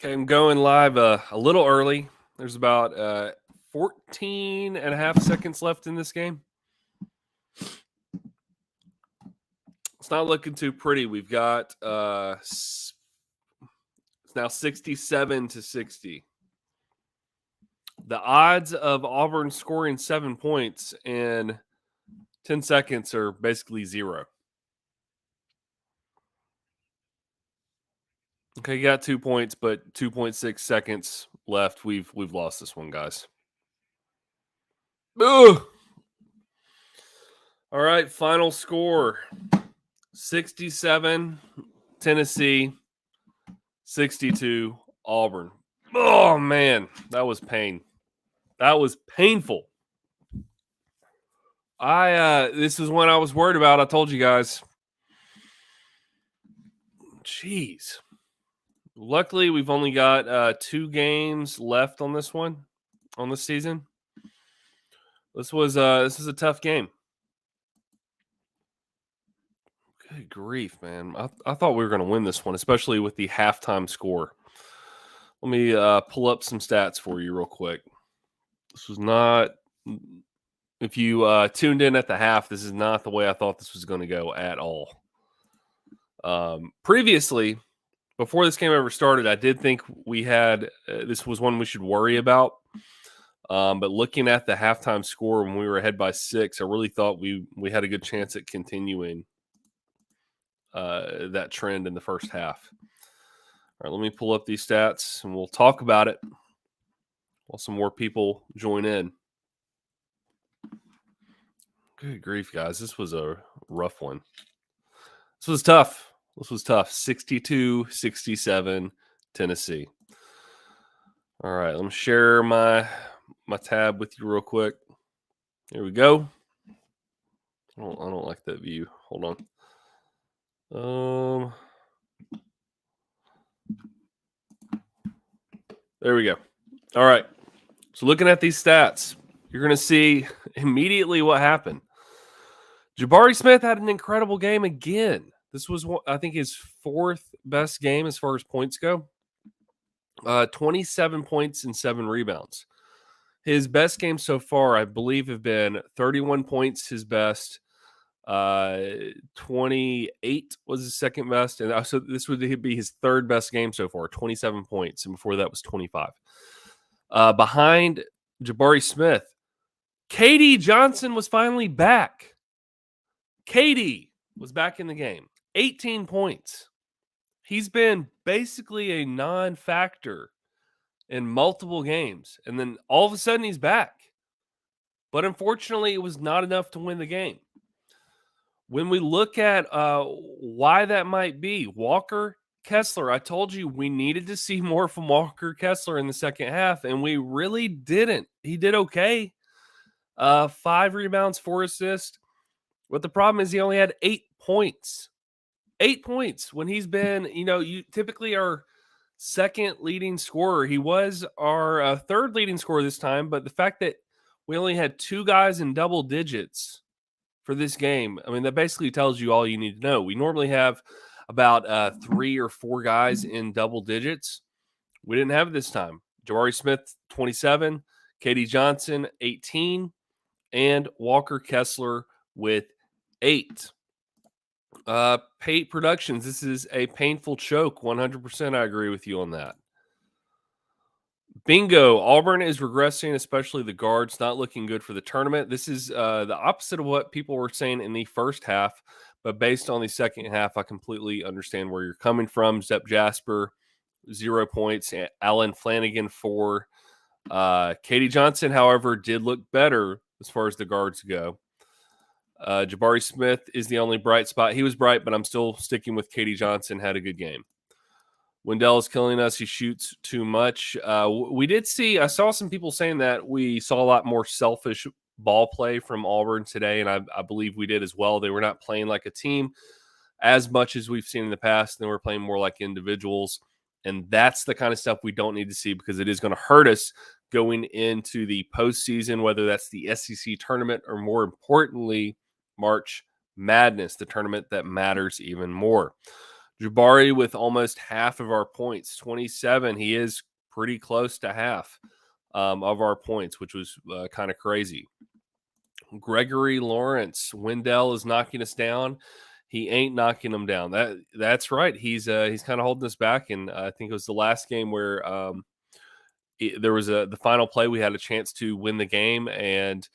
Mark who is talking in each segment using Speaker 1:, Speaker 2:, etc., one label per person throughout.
Speaker 1: Okay, I'm going live a little early. There's about 14 and a half seconds left in this game. It's not looking too pretty. We've got it's now 67-60. The odds of Auburn scoring 7 points in 10 seconds are basically zero. Okay, you got 2 points, but 2.6 seconds left. We've lost this one, guys. Ugh. All right, final score. 67 Tennessee, 62 Auburn. Oh man, that was pain. That was painful. This is one I was worried about. I told you guys. Jeez. Luckily, we've only got 2 games left on this one, on this season. This was a tough game. Good grief, man. I thought we were going to win this one, especially with the halftime score. Let me pull up some stats for you real quick. This was not, if you tuned in at the half, this is not the way I thought this was going to go at all. Previously, before this game ever started, I did think we had, this was one we should worry about. But looking at the halftime score when we were ahead by 6, I really thought we had a good chance at continuing that trend in the first half. All right, let me pull up these stats and we'll talk about it while some more people join in. Good grief, guys. This was a rough one. This was tough. 62-67 Tennessee. All right, let me share my tab with you real quick. Here we go. I don't like that view. Hold on. There we go. All right. So looking at these stats, you're going to see immediately what happened. Jabari Smith had an incredible game again. This was, I think, his 4th best game as far as points go. 27 points and 7 rebounds. His best games so far, I believe, have been 31 points, his best. 28 was his second best. And so this would be his 3rd best game so far, 27 points. And before that was 25. Behind Jabari Smith, KD Johnson was finally back. KD was back in the game. 18 points. He's been basically a non-factor in multiple games. And then all of a sudden he's back. But unfortunately, it was not enough to win the game. When we look at why that might be, Walker Kessler, I told you we needed to see more from Walker Kessler in the second half, and we really didn't. He did okay. 5 rebounds, 4 assists. But the problem is he only had 8 points. 8 points when he's been, you typically our second leading scorer. He was our 3rd leading scorer this time, but the fact that we only had 2 guys in double digits for this game, I mean, that basically tells you all you need to know. We normally have about 3 or 4 guys in double digits. We didn't have it this time. Jabari Smith, 27, KD Johnson, 18, and Walker Kessler with 8. Pate Productions, this is a painful choke. 100%, I agree with you on that. Bingo. Auburn is regressing, especially the guards, not looking good for the tournament. This is the opposite of what people were saying in the first half, but based on the second half, I completely understand where you're coming from. Zep Jasper, 0 points. Alan Flanagan, 4. KD Johnson, however, did look better as far as the guards go. Jabari Smith is the only bright spot. He was bright, but I'm still sticking with KD Johnson. Had a good game. Wendell is killing us. He shoots too much. We did see, I saw some people saying that we saw a lot more selfish ball play from Auburn today, and I believe we did as well. They were not playing like a team as much as we've seen in the past. They were playing more like individuals, and that's the kind of stuff we don't need to see because it is going to hurt us going into the postseason, whether that's the SEC tournament or, more importantly, March Madness, the tournament that matters even more. Jabari with almost half of our points, 27. He is pretty close to half of our points, which was kind of crazy. Gregory Lawrence, Wendell is knocking us down. He ain't knocking them down. That's right. He's kind of holding us back, and I think it was the last game where there was the final play. We had a chance to win the game, and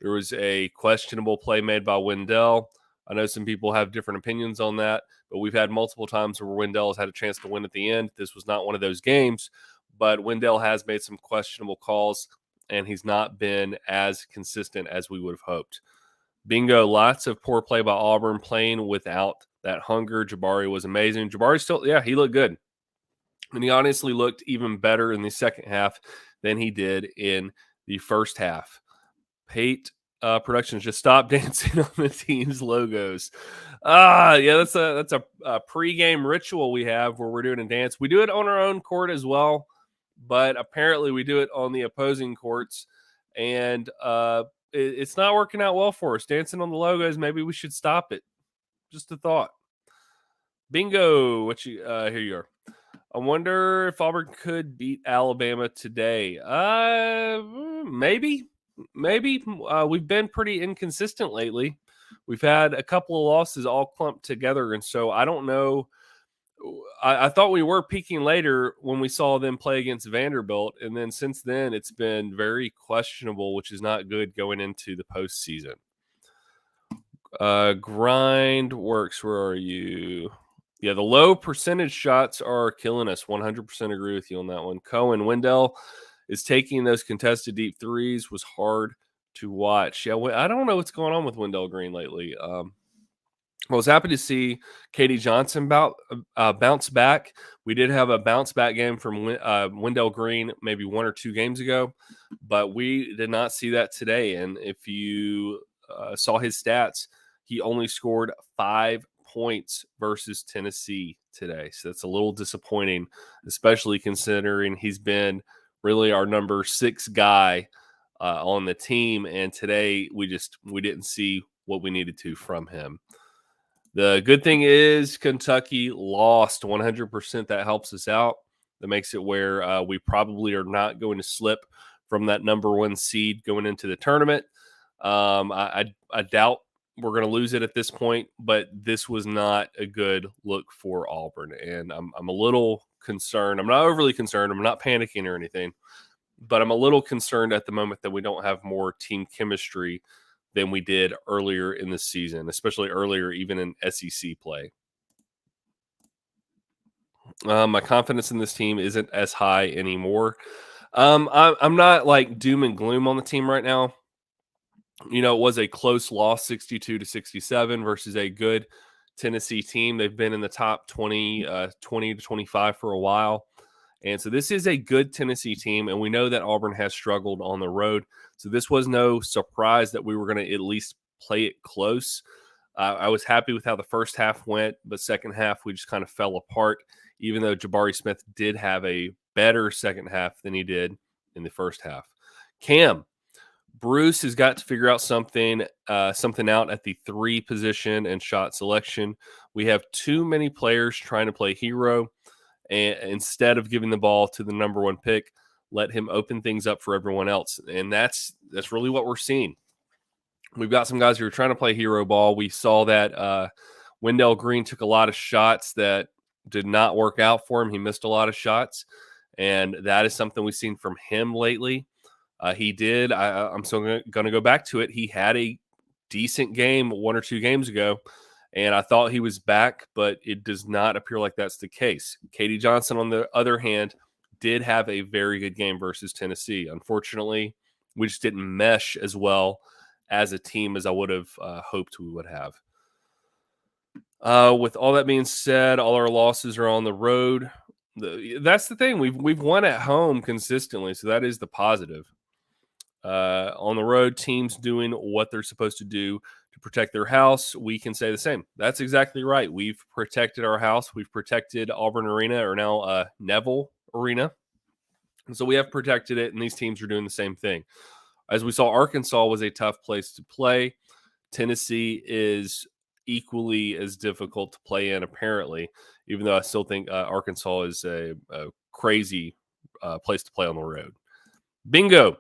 Speaker 1: there was a questionable play made by Wendell. I know some people have different opinions on that, but we've had multiple times where Wendell has had a chance to win at the end. This was not one of those games, but Wendell has made some questionable calls, and he's not been as consistent as we would have hoped. Bingo, lots of poor play by Auburn, playing without that hunger. Jabari was amazing. Jabari still, he looked good. And he honestly looked even better in the second half than he did in the first half. Pate Productions, just stop dancing on the team's logos. That's a pregame ritual we have where we're doing a dance. We do it on our own court as well, but apparently we do it on the opposing courts, and it's not working out well for us. Dancing on the logos, maybe we should stop it. Just a thought. Bingo, here you are. I wonder if Auburn could beat Alabama today. Maybe. We've been pretty inconsistent lately. We've had a couple of losses all clumped together, and so I don't know. I thought we were peaking later when we saw them play against Vanderbilt, and then since then it's been very questionable, which is not good going into the postseason. Grind works. Where are you? Yeah, the low percentage shots are killing us. 100% agree with you on that one. Cohen, Wendell is taking those contested deep threes. Was hard to watch. Yeah, I don't know what's going on with Wendell Greene lately. I was happy to see Katie Johnson bounce back. We did have a bounce back game from Wendell Greene maybe 1 or 2 games ago, but we did not see that today. And if you saw his stats, he only scored 5 points versus Tennessee today. So that's a little disappointing, especially considering he's been really our number 6 guy on the team. And today we didn't see what we needed to from him. The good thing is Kentucky lost 100%. That helps us out. That makes it where we probably are not going to slip from that number 1 seed going into the tournament. I doubt we're going to lose it at this point, but this was not a good look for Auburn, and I'm a little concerned. I'm not overly concerned. I'm not panicking or anything, but I'm a little concerned at the moment that we don't have more team chemistry than we did earlier in the season, especially earlier even in SEC play. My confidence in this team isn't as high anymore. I'm not like doom and gloom on the team right now. It was a close loss, 62-67 versus a good Tennessee team. They've been in the top 20 to 25 for a while. And so this is a good Tennessee team, and we know that Auburn has struggled on the road. So this was no surprise that we were going to at least play it close. I was happy with how the first half went, but second half we just kind of fell apart, even though Jabari Smith did have a better second half than he did in the first half. Cam, Bruce has got to figure out something out at the 3 position and shot selection. We have too many players trying to play hero. And instead of giving the ball to the number 1 pick, let him open things up for everyone else. And that's really what we're seeing. We've got some guys who are trying to play hero ball. We saw that Wendell Greene took a lot of shots that did not work out for him. He missed a lot of shots, and that is something we've seen from him lately. He did. I'm still going to go back to it. He had a decent game 1 or 2 games ago, and I thought he was back, but it does not appear like that's the case. Katie Johnson, on the other hand, did have a very good game versus Tennessee. Unfortunately, we just didn't mesh as well as a team as I would have hoped we would have. With all that being said, all our losses are on the road. That's the thing. We've won at home consistently, so that is the positive. On the road, teams doing what they're supposed to do to protect their house, we can say the same. That's exactly right. We've protected our house. We've protected Auburn Arena, or now Neville Arena. And so we have protected it, and these teams are doing the same thing. As we saw, Arkansas was a tough place to play. Tennessee is equally as difficult to play in, apparently, even though I still think Arkansas is a crazy place to play on the road. Bingo.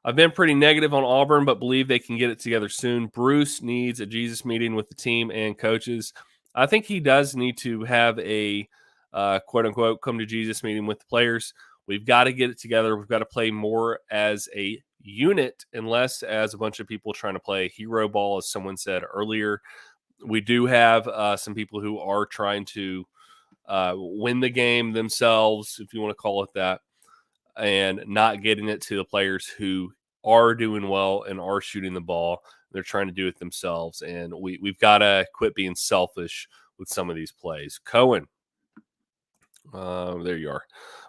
Speaker 1: I've been pretty negative on Auburn, but believe they can get it together soon. Bruce needs a Jesus meeting with the team and coaches. I think he does need to have a quote-unquote come to Jesus meeting with the players. We've got to get it together. We've got to play more as a unit and less as a bunch of people trying to play hero ball, as someone said earlier. We do have some people who are trying to win the game themselves, if you want to call it that, and not getting it to the players who are doing well and are shooting the ball. They're trying to do it themselves, and we've got to quit being selfish with some of these plays. Cohen, there you are.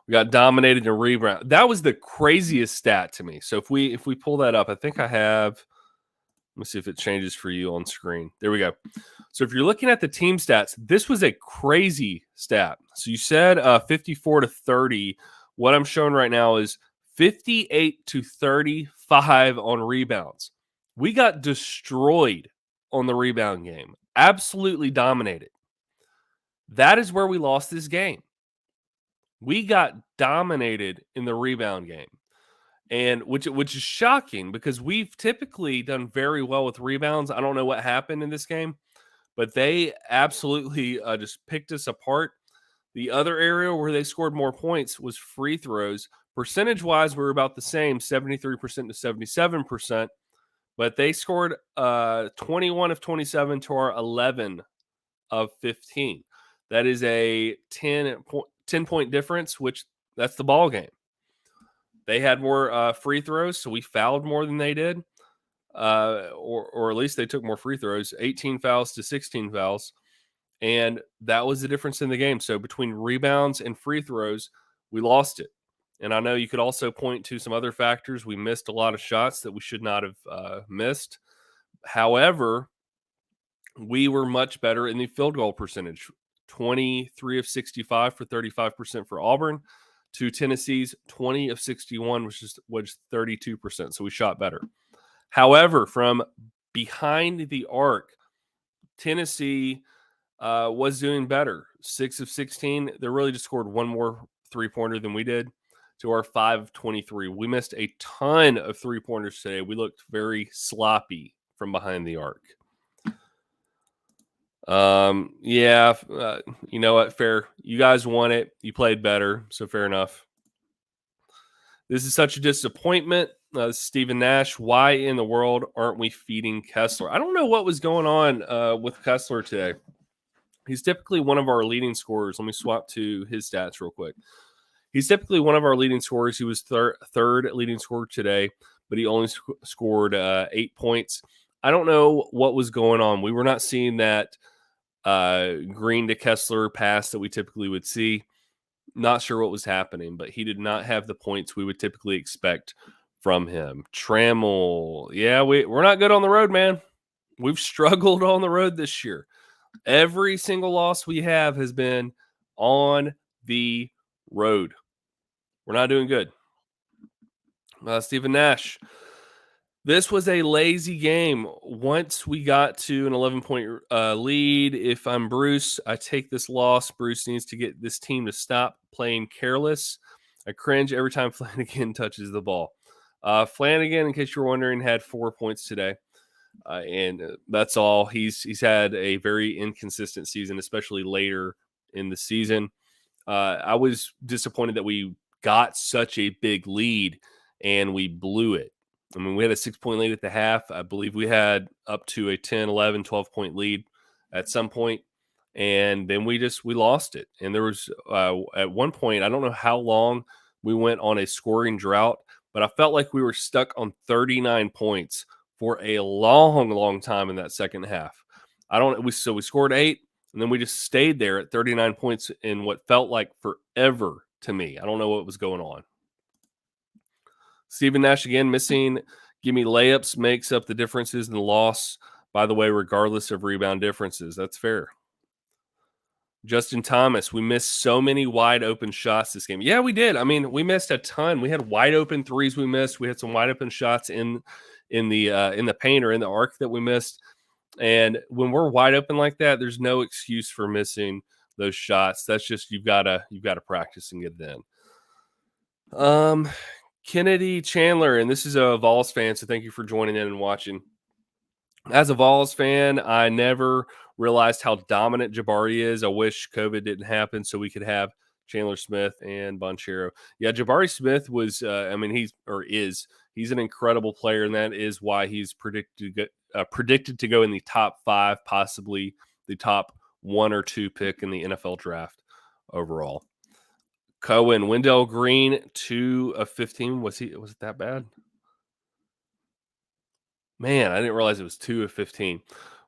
Speaker 1: We got dominated in rebound. That was the craziest stat to me. So if we pull that up, I think I have. Let me see if it changes for you on screen. There we go. So if you're looking at the team stats, this was a crazy stat. So you said 54-30. What I'm showing right now is 58-35 on rebounds. We got destroyed on the rebound game. Absolutely dominated. That is where we lost this game. We got dominated in the rebound game. And which is shocking because we've typically done very well with rebounds. I don't know what happened in this game, but they absolutely just picked us apart. The other area where they scored more points was free throws. Percentage-wise, we were about the same, 73% to 77%, but they scored 21 of 27 to our 11 of 15. That is a 10-point difference, which that's the ball game. They had more free throws, so we fouled more than they did, or at least they took more free throws, 18 fouls to 16 fouls. And that was the difference in the game. So between rebounds and free throws, we lost it. And I know you could also point to some other factors. We missed a lot of shots that we should not have missed. However, we were much better in the field goal percentage. 23 of 65 for 35% for Auburn to Tennessee's 20 of 61, which was 32%. So we shot better. However, from behind the arc, Tennessee was doing better. 6 of 16. They really just scored one more three-pointer than we did to our 5 of 23. We missed a ton of three-pointers today. We looked very sloppy from behind the arc. You know what? Fair. You guys won it. You played better, so fair enough. This is such a disappointment. Stephen Nash, why in the world aren't we feeding Kessler? I don't know what was going on with Kessler today. He's typically one of our leading scorers. Let me swap to his stats real quick. He's typically one of our leading scorers. He was third leading scorer today, but he only scored 8 points. I don't know what was going on. We were not seeing that Greene to Kessler pass that we typically would see. Not sure what was happening, but he did not have the points we would typically expect from him. Trammell, yeah, we're not good on the road, man. We've struggled on the road this year. Every single loss we have has been on the road. We're not doing good. Stephen Nash, this was a lazy game. Once we got to an 11-point lead, if I'm Bruce, I take this loss. Bruce needs to get this team to stop playing careless. I cringe every time Flanagan touches the ball. Flanagan, in case you're wondering, had 4 points today. And that's all. He's had a very inconsistent season, especially later in the season. I was disappointed that we got such a big lead and we blew it. I mean, we had a 6-point lead at the half. I believe we had up to a 10, 11, 12-point lead at some point, and then we lost it. And there was at one point, I don't know how long we went on a scoring drought, but I felt like we were stuck on 39 points for a long, long time in that second half. So we scored 8, and then we just stayed there at 39 points in what felt like forever to me. I don't know what was going on. Stephen Nash again missing. Give me layups makes up the differences in the loss, by the way, regardless of rebound differences. That's fair. Justin Thomas, we missed so many wide open shots this game. Yeah, we did. I mean, we missed a ton. We had wide open threes we missed. We had some wide open shots in the paint or in the arc that we missed. And when we're wide open like that, there's no excuse for missing those shots. That's just you've gotta practice and get it in. Kennedy Chandler, and this is a Vols fan, so thank you for joining in and watching. As a Vols fan, I never realized how dominant Jabari is. I wish COVID didn't happen so we could have Chandler Smith and Bonchero. Yeah, Jabari Smith was, he's an incredible player, and that is why he's predicted to go in the top 5, possibly the top 1 or 2 pick in the NFL draft overall. Cohen, Wendell Greene, 2 of 15. Was it that bad? Man, I didn't realize it was 2 of 15.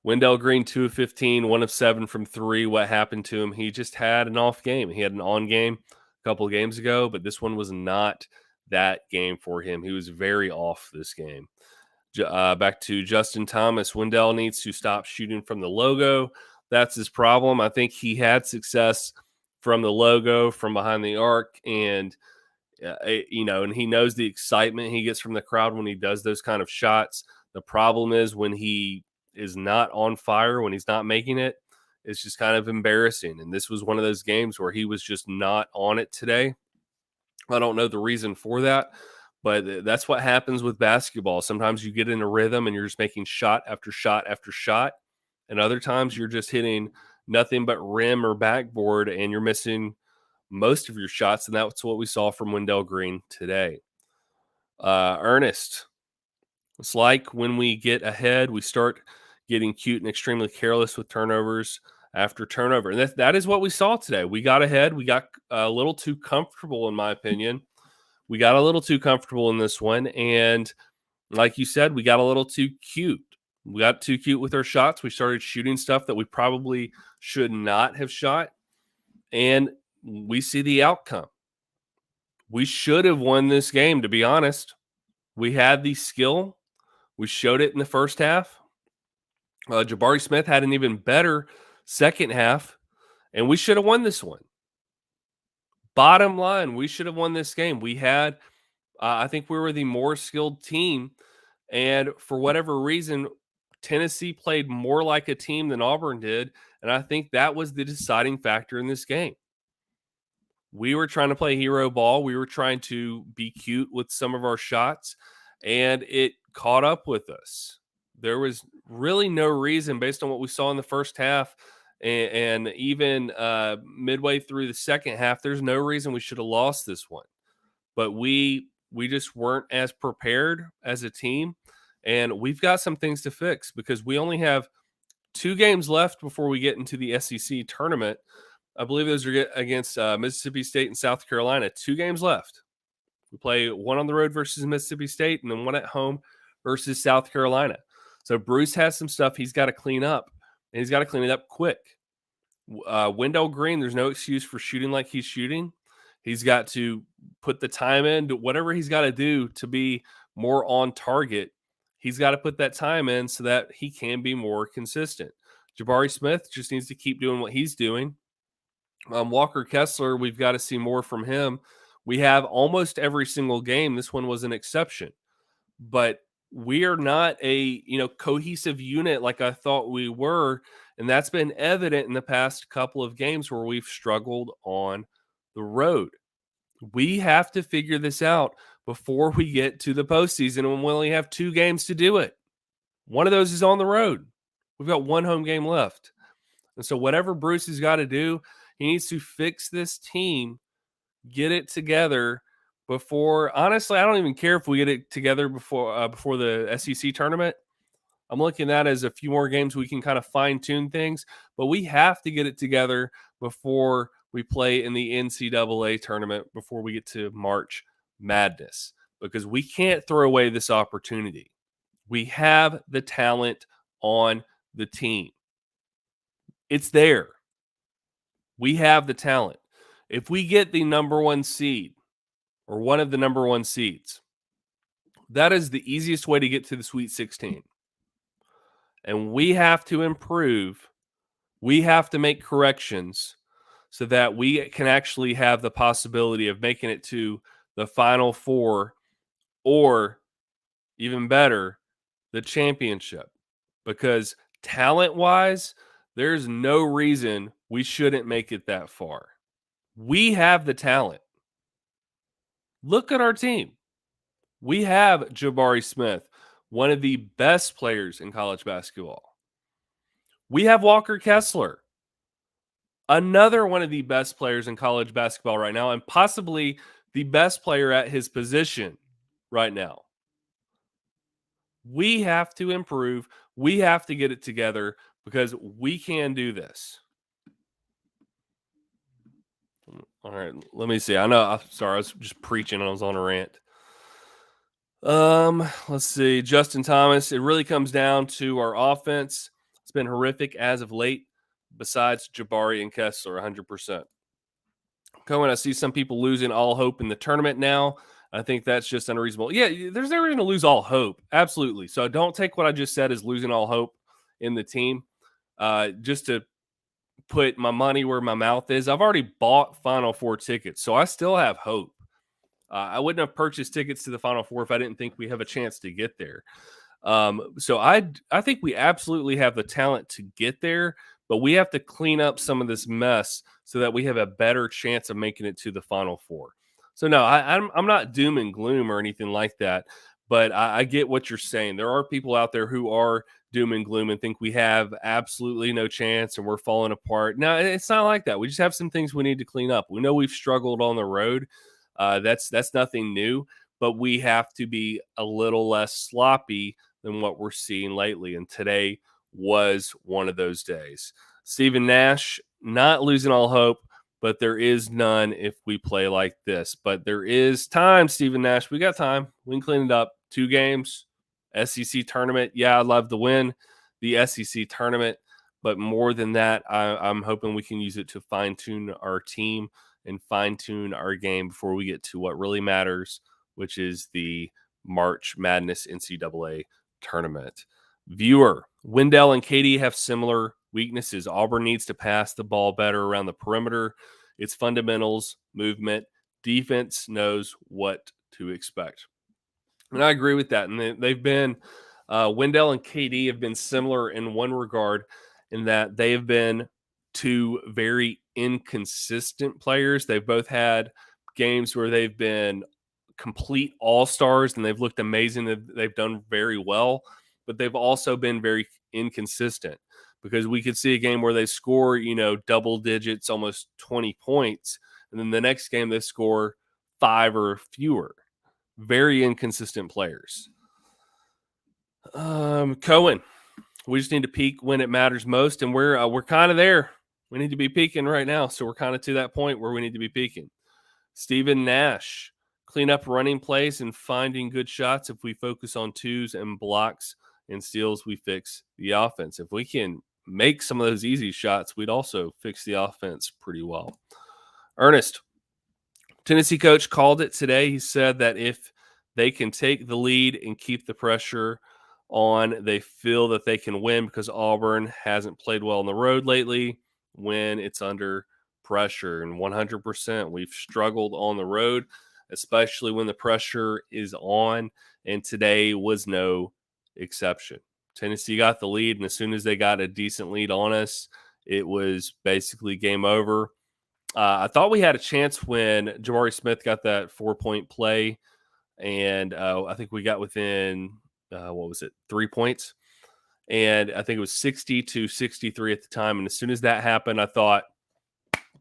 Speaker 1: Wendell Greene, 2 of 15, 1 of 7 from 3. What happened to him? He just had an off game. He had an on game a couple of games ago, but this one was not that game for him. He was very off this game. Back to Justin Thomas. Wendell needs to stop shooting from the logo. That's his problem. I think he had success from the logo, from behind the arc, and and he knows the excitement he gets from the crowd when he does those kind of shots. The problem is when he is not on fire, when he's not making it, it's just kind of embarrassing. And this was one of those games where he was just not on it today. I don't know the reason for that, but that's what happens with basketball. Sometimes you get in a rhythm and you're just making shot after shot after shot. And other times you're just hitting nothing but rim or backboard and you're missing most of your shots. And that's what we saw from Wendell Greene today. Ernest, it's like when we get ahead, we start getting cute and extremely careless with turnovers after turnover. And that is what we saw today. We got ahead. We got a little too comfortable, in my opinion. We got a little too comfortable in this one. And like you said, we got a little too cute. We got too cute with our shots. We started shooting stuff that we probably should not have shot. And we see the outcome. We should have won this game, to be honest. We had the skill. We showed it in the first half. Jabari Smith had an even better second half, and we should have won this one. Bottom line, we should have won this game. We had, I think we were the more skilled team, and for whatever reason, Tennessee played more like a team than Auburn did, and I think that was the deciding factor in this game. We were trying to play hero ball. We were trying to be cute with some of our shots, and it caught up with us. There was really no reason, based on what we saw in the first half and even midway through the second half, there's no reason we should have lost this one. But we just weren't as prepared as a team, and we've got some things to fix because we only have 2 games left before we get into the SEC tournament. I believe those are against Mississippi State and South Carolina. 2 games left. We play one on the road versus Mississippi State and then one at home versus South Carolina. So Bruce has some stuff he's got to clean up, and he's got to clean it up quick. Wendell Greene, there's no excuse for shooting like he's shooting. He's got to put the time in, whatever he's got to do to be more on target. He's got to put that time in so that he can be more consistent. Jabari Smith just needs to keep doing what he's doing. Walker Kessler, we've got to see more from him. We have almost every single game. This one was an exception, but we are not a cohesive unit like I thought we were, and that's been evident in the past couple of games where we've struggled on the road. We have to figure this out before we get to the postseason, and we only have 2 games to do it. One of those is on the road. We've got 1 home game left, and so whatever Bruce has got to do, he needs to fix this team, get it together before. Honestly, I don't even care if we get it together before the SEC tournament. I'm looking at it as a few more games we can kind of fine tune things, but we have to get it together before we play in the NCAA tournament, before we get to March Madness, because we can't throw away this opportunity. We have the talent on the team. It's there. We have the talent. If we get the number 1 seed or one of the number 1 seeds, that is the easiest way to get to the Sweet 16. And we have to improve. We have to make corrections so that we can actually have the possibility of making it to the Final Four, or even better, the championship. Because talent-wise, there's no reason we shouldn't make it that far. We have the talent. Look at our team. We have Jabari Smith, one of the best players in college basketball. We have Walker Kessler, another one of the best players in college basketball right now, and possibly the best player at his position right now. We have to improve. We have to get it together because we can do this. All right, let me see. I'm sorry, I was just preaching and I was on a rant. Let's see. Justin Thomas, it really comes down to our offense. It's been horrific as of late, besides Jabari and Kessler, 100%. Cohen, I see some people losing all hope in the tournament now. I think that's just unreasonable. Yeah, there's never going to lose all hope. Absolutely. So don't take what I just said as losing all hope in the team. Just to put my money where my mouth is, I've already bought Final Four tickets, so I still have hope. I wouldn't have purchased tickets to the Final Four if I didn't think we have a chance to get there. So I think we absolutely have the talent to get there, but we have to clean up some of this mess so that we have a better chance of making it to the Final Four. So no, I'm not doom and gloom or anything like that, but I get what you're saying. There are people out there who are doom and gloom and think we have absolutely no chance and we're falling apart. No, it's not like that. We just have some things we need to clean up. We know we've struggled on the road. That's nothing new, but we have to be a little less sloppy than what we're seeing lately. And today was one of those days. Stephen Nash, not losing all hope, but there is none if we play like this. But there is time, Stephen Nash. We got time. We can clean it up. 2 games, SEC tournament. Yeah, I'd love to win the SEC tournament. But more than that, I'm hoping we can use it to fine-tune our team and fine-tune our game before we get to what really matters, which is the March Madness NCAA tournament. Viewer, Wendell and Katie have similar weaknesses. Auburn needs to pass the ball better around the perimeter. It's fundamentals, movement. Defense knows what to expect. And I agree with that. And they've been, Wendell and KD have been similar in one regard, in that they have been 2 very inconsistent players. They've both had games where they've been complete all-stars and they've looked amazing. They've done very well, but they've also been very inconsistent, because we could see a game where they score, double digits, almost 20 points. And then the next game they score 5 or fewer. Very inconsistent players. Cohen, we just need to peak when it matters most, and we're kind of there. We need to be peaking right now, so we're kind of to that point where we need to be peaking. Stephen Nash, clean up running plays and finding good shots. If we focus on twos and blocks and steals, we fix the offense. If we can make some of those easy shots, we'd also fix the offense pretty well. Ernest, Tennessee coach, called it today. He said that if they can take the lead and keep the pressure on, they feel that they can win, because Auburn hasn't played well on the road lately when it's under pressure. And 100%, we've struggled on the road, especially when the pressure is on, and today was no exception. Tennessee got the lead, and as soon as they got a decent lead on us, it was basically game over. I thought we had a chance when Jabari Smith got that 4-point play, and I think we got within, 3 points? And I think it was 60-63 at the time. And as soon as that happened, I thought,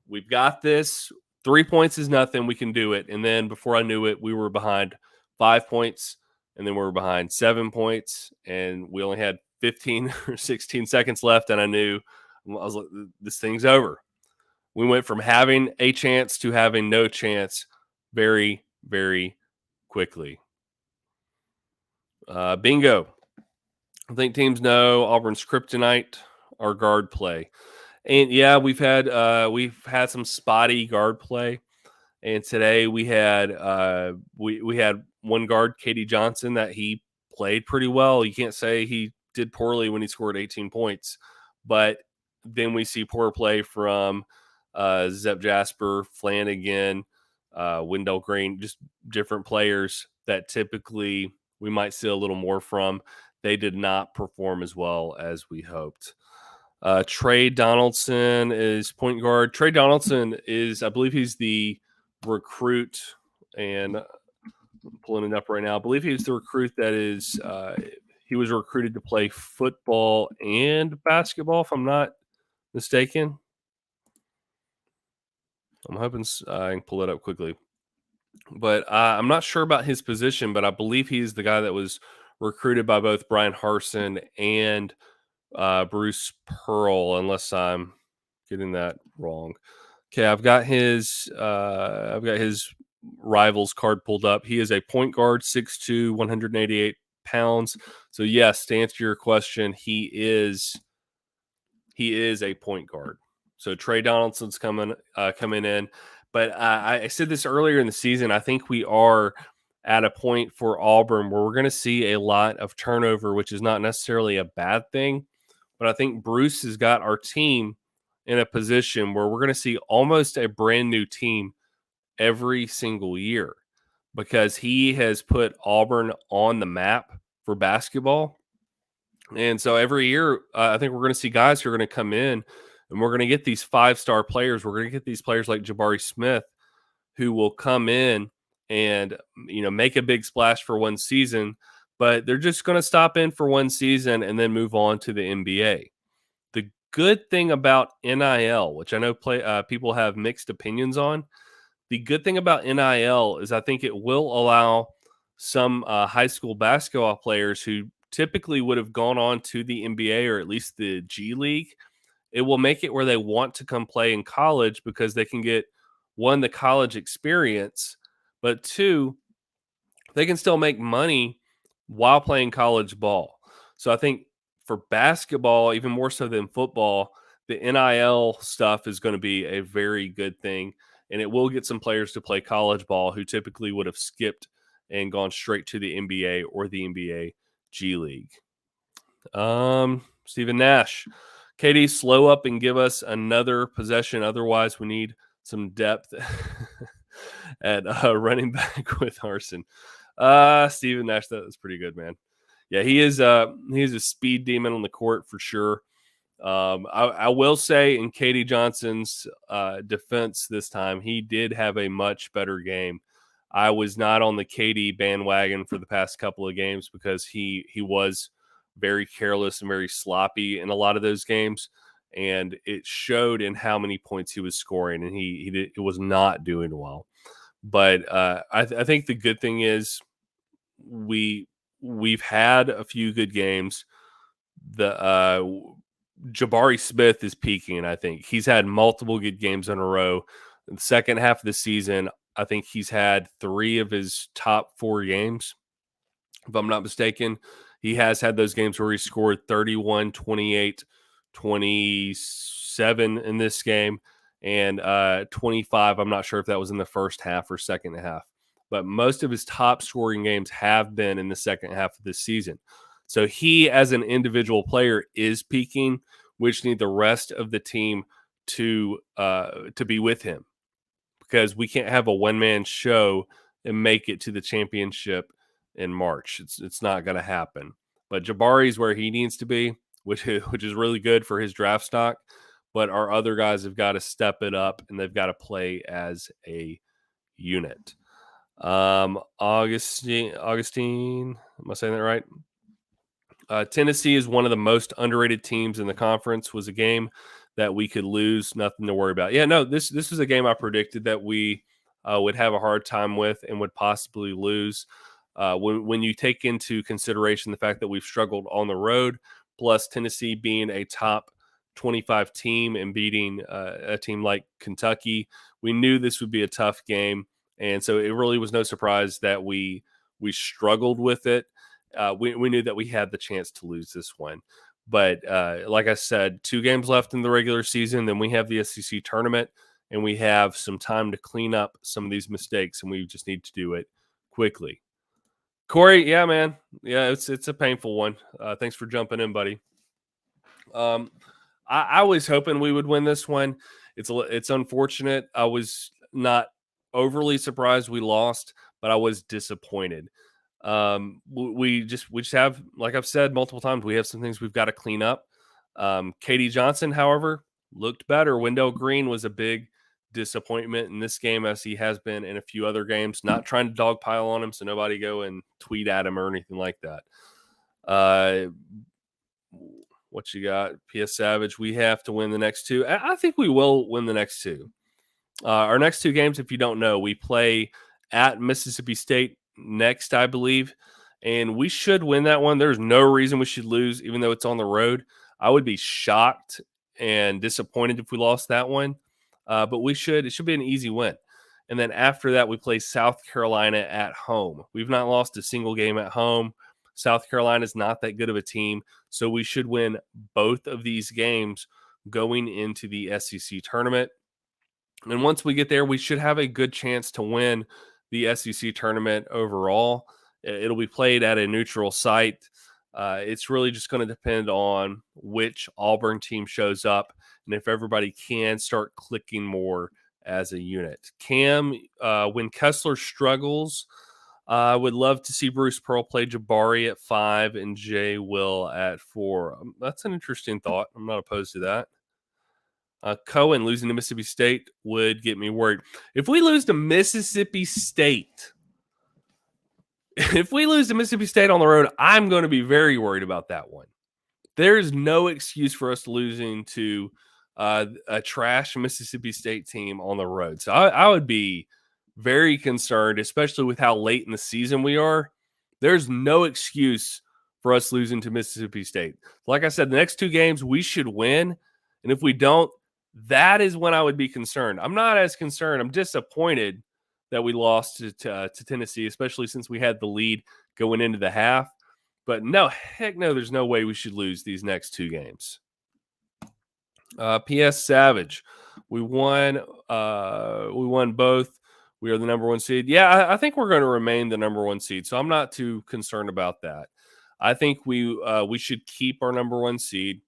Speaker 1: we've got this. 3 points is nothing. We can do it. And then before I knew it, we were behind 5 points, and then we were behind 7 points, and we only had 15 or 16 seconds left. And I knew, I was like, this thing's over. We went from having a chance to having no chance very, very quickly. Bingo. I think teams know Auburn's kryptonite, our guard play. And yeah, we've had some spotty guard play. And today we had we had one guard, Katie Johnson, that he played pretty well. You can't say he did poorly when he scored 18 points. But then we see poor play from Zep Jasper, Flanagan, Wendell Greene, just different players that typically we might see a little more from. they did not perform as well as we hoped. Trey Donaldson is point guard. Trey Donaldson is, I believe he's the recruit, and I'm pulling it up right now. I believe he's the recruit that is, he was recruited to play football and basketball, if I'm not mistaken. I'm hoping I can pull it up quickly. But I'm not sure about his position, but I believe he's the guy that was recruited by both Brian Harsin and Bruce Pearl, unless I'm getting that wrong. Okay, I've got his rivals card pulled up. He is a point guard, 6'2", 188 pounds. So yes, to answer your question, he is a point guard. So Trey Donaldson's coming in. But I said this earlier in the season. I think we are at a point for Auburn where we're going to see a lot of turnover, which is not necessarily a bad thing. But I think Bruce has got our team in a position where we're going to see almost a brand new team every single year because he has put Auburn on the map for basketball. And so every year, I think we're going to see guys who are going to come in and we're going to get these 5-star players. We're going to get these players like Jabari Smith who will come in and, make a big splash for one season, but they're just going to stop in for one season and then move on to the NBA. The good thing about NIL, which I know people have mixed opinions on, the good thing about NIL is I think it will allow some high school basketball players who typically would have gone on to the NBA or at least the G League. It will make it where they want to come play in college because they can get, one, the college experience, but two, they can still make money while playing college ball. So I think for basketball, even more so than football, the NIL stuff is going to be a very good thing. And it will get some players to play college ball who typically would have skipped and gone straight to the NBA or the NBA G League. Stephen Nash, KD, slow up and give us another possession. Otherwise, we need some depth at running back with Harsin. Stephen Nash, that was pretty good, man. Yeah, he's a speed demon on the court for sure. I will say in KD Johnson's defense this time, he did have a much better game. I was not on the KD bandwagon for the past couple of games because he was very careless and very sloppy in a lot of those games, and it showed in how many points he was scoring, and he was not doing well. But I think the good thing is we've had a few good games. The Jabari Smith is peaking. I think he's had multiple good games in a row. In the second half of the season, I think he's had 3 of his top 4 games. If I'm not mistaken, he has had those games where he scored 31, 28, 27 in this game, and 25. I'm not sure if that was in the first half or second half, but most of his top scoring games have been in the second half of this season. So he, as an individual player, is peaking, which need the rest of the team to be with him, because we can't have a one-man show and make it to the championship in March. It's not going to happen. But Jabari's where he needs to be, which is really good for his draft stock. But our other guys have got to step it up, and they've got to play as a unit. Augustine, am I saying that right? Tennessee is one of the most underrated teams in the conference. Was a game that we could lose, nothing to worry about. Yeah, no, this was a game I predicted that we would have a hard time with and would possibly lose. When you take into consideration the fact that we've struggled on the road, plus Tennessee being a top 25 team and beating a team like Kentucky, we knew this would be a tough game. And so it really was no surprise that we struggled with it. We knew that we had the chance to lose this one. But like I said, 2 games left in the regular season. Then we have the SEC tournament, and we have some time to clean up some of these mistakes, and we just need to do it quickly. Corey, yeah, man. Yeah, it's a painful one. Thanks for jumping in, buddy. I was hoping we would win this one. It's unfortunate. I was not overly surprised we lost, but I was disappointed. We just have, like I've said multiple times, we have some things we've got to clean up. Katie Johnson, however, looked better. Wendell Greene was a big disappointment in this game, as he has been in a few other games. Not trying to dogpile on him, so nobody go and tweet at him or anything like that. What you got? PS Savage, we have to win the next two. I think we will win the next two. Our next two games, if you don't know, we play at Mississippi State next, I believe, and we should win that one. There's no reason we should lose, even though it's on the road. I would be shocked and disappointed if we lost that one, but it should be an easy win. And then after that, we play South Carolina at home. We've not lost a single game at home. South Carolina is not that good of a team, so we should win both of these games going into the SEC tournament. And once we get there, we should have a good chance to win the SEC tournament overall. It'll be played at a neutral site. It's really just going to depend on which Auburn team shows up and if everybody can start clicking more as a unit. Cam, when Kessler struggles, I would love to see Bruce Pearl play Jabari at 5 and Jay Will at 4. That's an interesting thought. I'm not opposed to that. Cohen losing to Mississippi State would get me worried. If we lose to Mississippi State, on the road, I'm going to be very worried about that one. There's no excuse for us losing to a trash Mississippi State team on the road. So I would be very concerned, especially with how late in the season we are. There's no excuse for us losing to Mississippi State. Like I said, the next two games we should win. And if we don't, that is when I would be concerned. I'm not as concerned. I'm disappointed that we lost to Tennessee, especially since we had the lead going into the half. But no, heck no, there's no way we should lose these next two games. PS Savage, we won both. We are the number one seed. Yeah, I think we're going to remain the number one seed, so I'm not too concerned about that. I think we should keep our number one seed,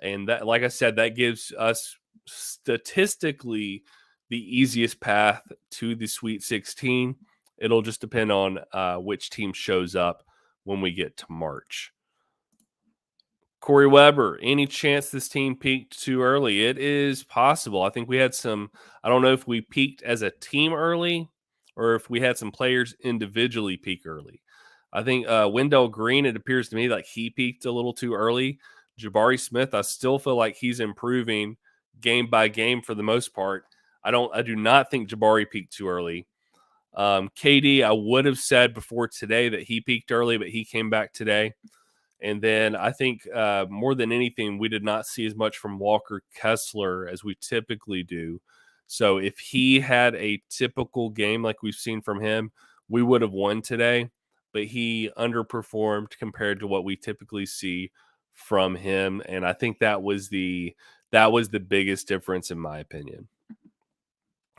Speaker 1: and that, like I said, that gives us statistically the easiest path to the Sweet 16. It'll just depend on which team shows up when we get to March. Corey Weber, any chance this team peaked too early? It is possible. I think we had some, I don't know if we peaked as a team early or if we had some players individually peak early. I think Wendell Greene, it appears to me like he peaked a little too early. Jabari Smith, I still feel like he's improving game by game for the most part. I do not think Jabari peaked too early. KD, I would have said before today that he peaked early, but he came back today. And then I think more than anything, we did not see as much from Walker Kessler as we typically do. So if he had a typical game like we've seen from him, we would have won today. But he underperformed compared to what we typically see from him. And I think that was the biggest difference in my opinion.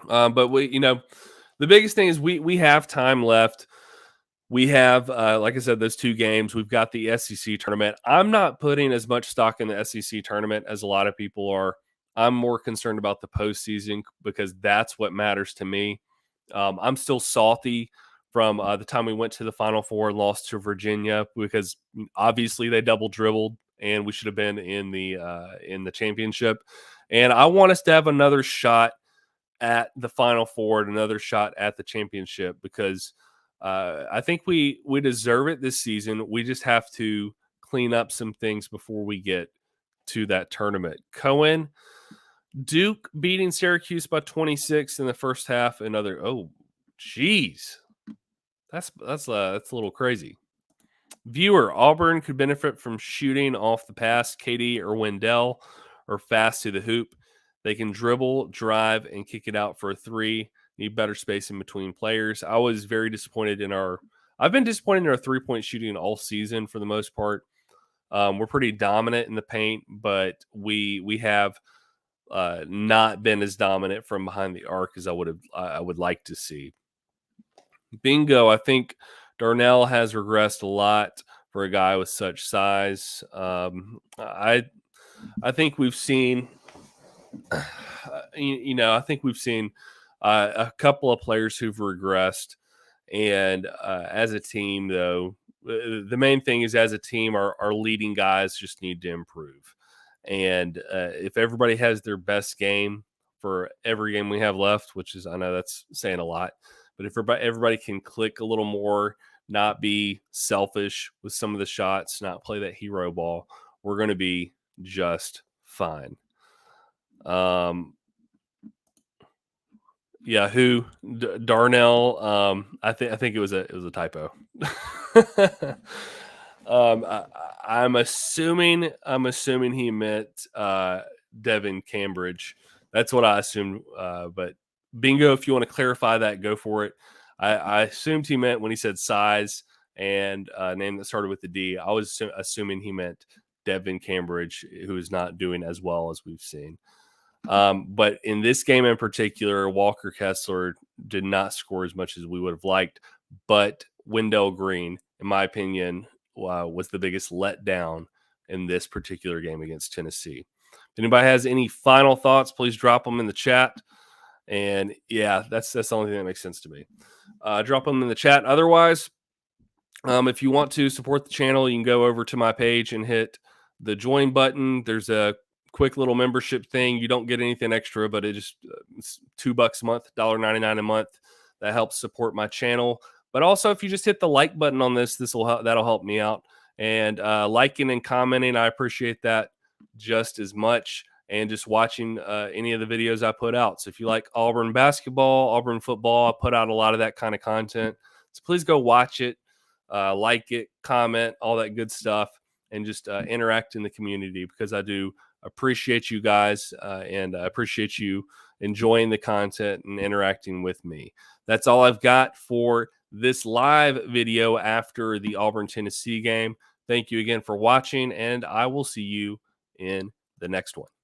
Speaker 1: But the biggest thing is we have time left. We have, like I said, those two games. We've got the SEC tournament. I'm not putting as much stock in the SEC tournament as a lot of people are. I'm more concerned about the postseason because that's what matters to me. I'm still salty from the time we went to the Final Four and lost to Virginia because obviously they double dribbled and we should have been in the championship. And I want us to have another shot at the Final Four and another shot at the championship because I think we deserve it this season. We just have to clean up some things before we get to that tournament. Cohen, Duke beating Syracuse by 26 in the first half. That's a little crazy. Viewer, Auburn could benefit from shooting off the pass. KD or Wendell are fast to the hoop. They can dribble, drive, and kick it out for a three. Need better spacing between players. I was very disappointed I've been disappointed in our three-point shooting all season for the most part. We're pretty dominant in the paint, but we have not been as dominant from behind the arc as I would like to see. Bingo, I think Darnell has regressed a lot for a guy with such size. I think we've seen a couple of players who've regressed, And as a team, though, the main thing is as a team, our leading guys just need to improve. And if everybody has their best game for every game we have left, which is, I know that's saying a lot, but if everybody can click a little more, not be selfish with some of the shots, not play that hero ball, we're going to be just fine. Yeah, Darnell? I think it was a typo. I'm assuming he meant Devin Cambridge. That's what I assumed. But Bingo, if you want to clarify that, go for it. I assumed he meant when he said size and name that started with the D. I was assuming he meant Devin Cambridge, who is not doing as well as we've seen. But in this game in particular, Walker Kessler did not score as much as we would have liked. But Wendell Greene, in my opinion, was the biggest letdown in this particular game against Tennessee. If anybody has any final thoughts, please drop them in the chat. And yeah, that's the only thing that makes sense to me. Drop them in the chat. Otherwise, if you want to support the channel, you can go over to my page and hit the join button. There's a quick little membership thing. You don't get anything extra, but it's $2 a month, $1.99 a month. That helps support my channel. But also, if you just hit the like button on that'll help me out. And liking and commenting, I appreciate that just as much. And just watching any of the videos I put out. So if you like Auburn basketball, Auburn football, I put out a lot of that kind of content. So please go watch it, like it, comment, all that good stuff, and just interact in the community, because I do appreciate you guys and I appreciate you enjoying the content and interacting with me. That's all I've got for this live video after the Auburn-Tennessee game. Thank you again for watching, and I will see you in the next one.